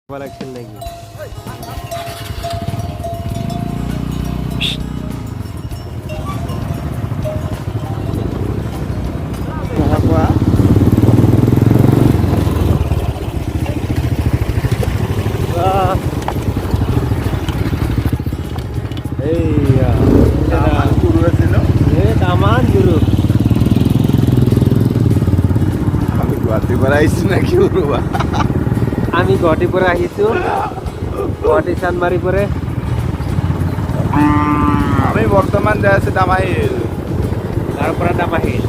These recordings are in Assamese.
লাগছেন নাকি? কোৱা এইয়া গুৰু আছিল তামান গুৰু আমি গুৱাহাটীৰ পৰা আহিছোঁ নেকি ৰবা আমি গুৱাহাটীৰ পৰা আহিছোঁ গুৱাহাটী চান্দমাৰি পৰে আমি বৰ্তমান যাই আছোঁ দামাহিল তাৰ পৰা দামাহিল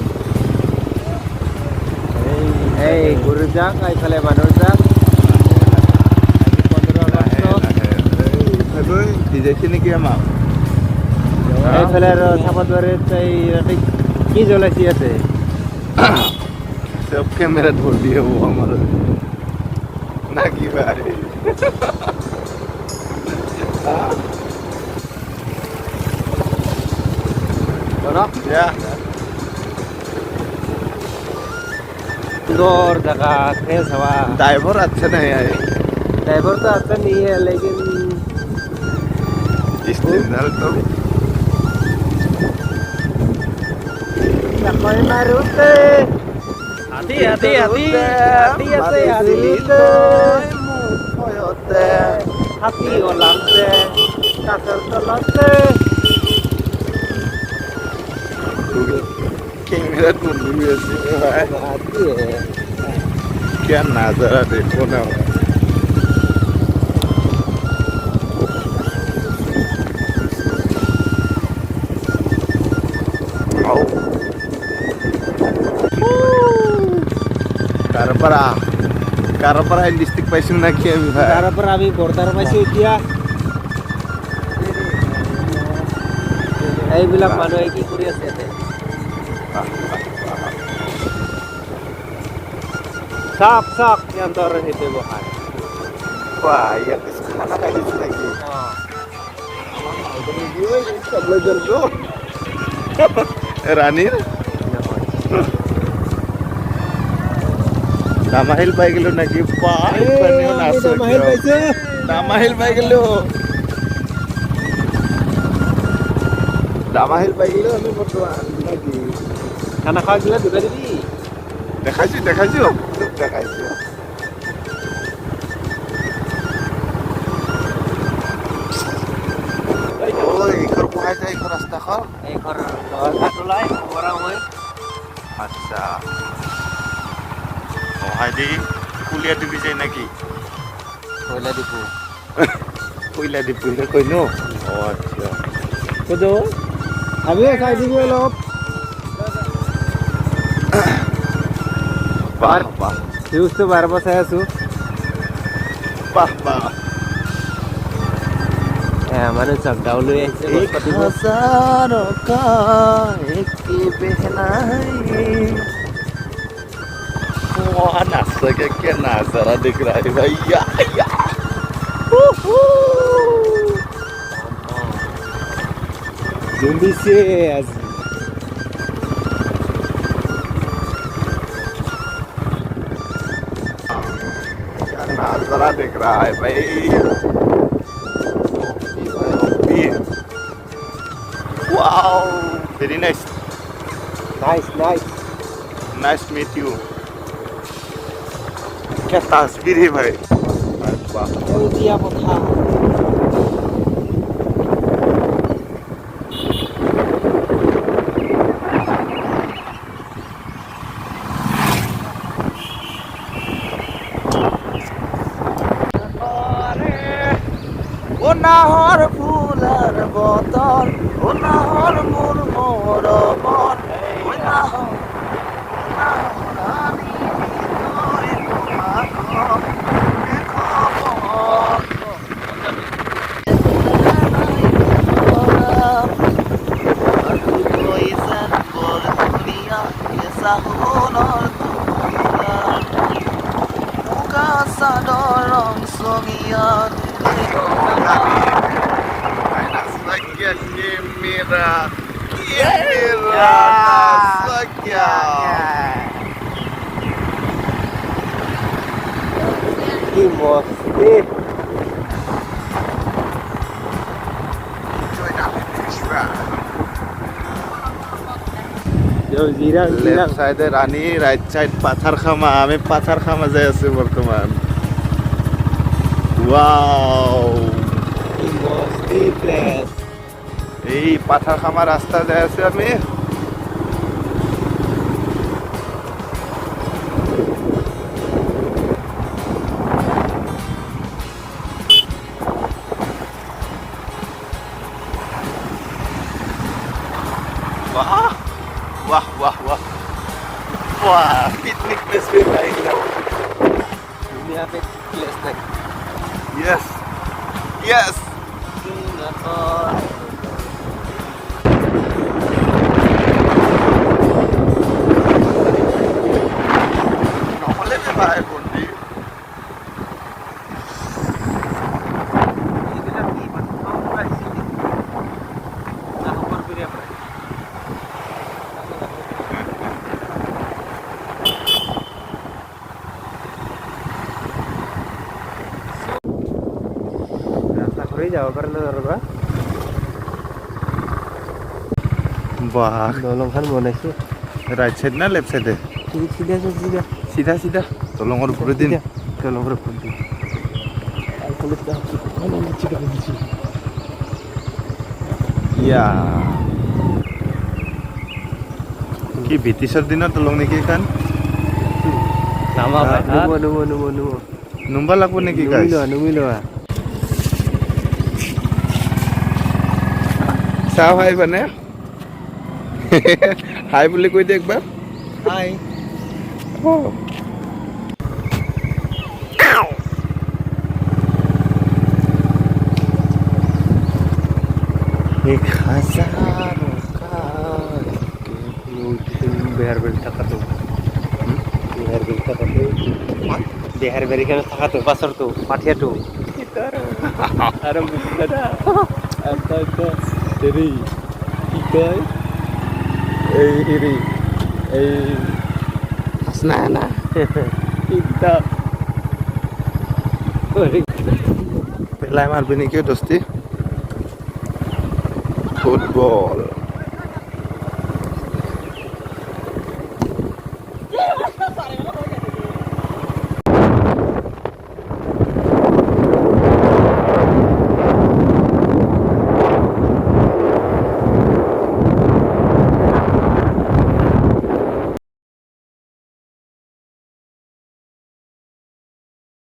এই গুৰু যাক এইফালে মানুহ যাক আজি 15 আগষ্ট ভিজাইছে নেকি আমাক এইফালে আৰু চাপাদুৱাৰীত এই কি জ্বলাইছে ইয়াতে সব ক্যামেরাত ভর্তি হবো আমার নাকি বারে सुंदर जगह फ्रेश हवा ड्राइवर अच्छा नहीं है ड्राइवर तो अच्छा नहीं है लेकिन स्टैंडर्ड तो कोई मारुते hati hati hati hati hati hati olante kasar olante camera तो नहीं ऐसे है क्या नजारा देखो ना Karapara district paisung na ki ami bhai Karapara ami border paise এতিয়া এইবিলাক মানুহে কি কৰি আছে ইয়াতে সাপ সাপ ইয়ান্তৰ হেতে বহাই wah ya khana ka dis lagi ini dia bisa belajar do Ranir Damahil পাই গেল নাকি পাই পানিও না আছে Damahil পাইছে Damahil পাই গেল Damahil পাই গেল আমি বর্তমান নাকি খানা খাওয়া গেলে দুটা দিবি দেখাইছো ওই ইখর কোথায় যায় ইখর রাস্তা খর এইখৰ ঘাটলাই বৰা মই আচ্ছা ওহাই দি কুলিয়া দিবি যায় নাকি কয়লা ডিপু কইলা দিবি কই নো ও আচ্ছা কতো আমিও খাই দিবি অলপ বাহ বাহ ভিউজটো বাৰব চাই আছো বাহ বাহ মানুহ চাওক গাঁও লৈ আহিছে एक हजारों का एक बहना है वाह नासा क्या नजारा दिख रहा है भैया জুম্বিছে আজি क्या नजारा दिख रहा है भाई wow very nice nice meet you क्या तस्वीर है भाई वाह সেউজীয়া পথাৰ ও নাহর ফুলার বতর ও নাহর মোর মোর বন ও নাহর Sadorong songian Nasakya Kimira Nasakya কি মস্ত Eh, yo jirang, jirang. Left সাইডে রানী রাইট সাইড পাথার খামা আমি পাথার খামা যাই আছি বর্তমান ওয়াও Mostly place. এই পাথার খামা রাস্তা যাই আছি আমি वाह वाह वाह वाह वाह पिकनिक प्लेस पे आएगा दुनिया पे place नहीं. Yes yes Singapore. নহলে নে ভাই বন্দি এইবিলাক কি মানে কোনটা আহিছে না খবৰ কৰি আপুনি রাস্তা করে যাব পারে না দাদা वाह দলংখন বনাইছে রাইট সাইড না লেফট সাইডে সিধা সিধা সিধা সিধা দলঙৰ উপৰে দিন দলংৰ ওপৰত দি আইকলে দা কোনে নিচে গা নিচে ইয়া কি ব্ৰিটিছৰ দিনৰ দলং নেকি এখন নামা ভাই নুমো নুম্বা লাগব নেকি গাইছ নুমিলো চাও হাই মানে হাই বুলি কৈ দে একবাৰ হাই एक हजार बिहार बेल थाकातो बिहार बेल थाकातो बिहार बेल खाना थाकातो बासरतो पाथियातो आरो मुखदा आता देरि কি কয় এই হেৰি এই হাসনা না ইটা পেলাই মাৰবি নেকি দস্তি ফুটবল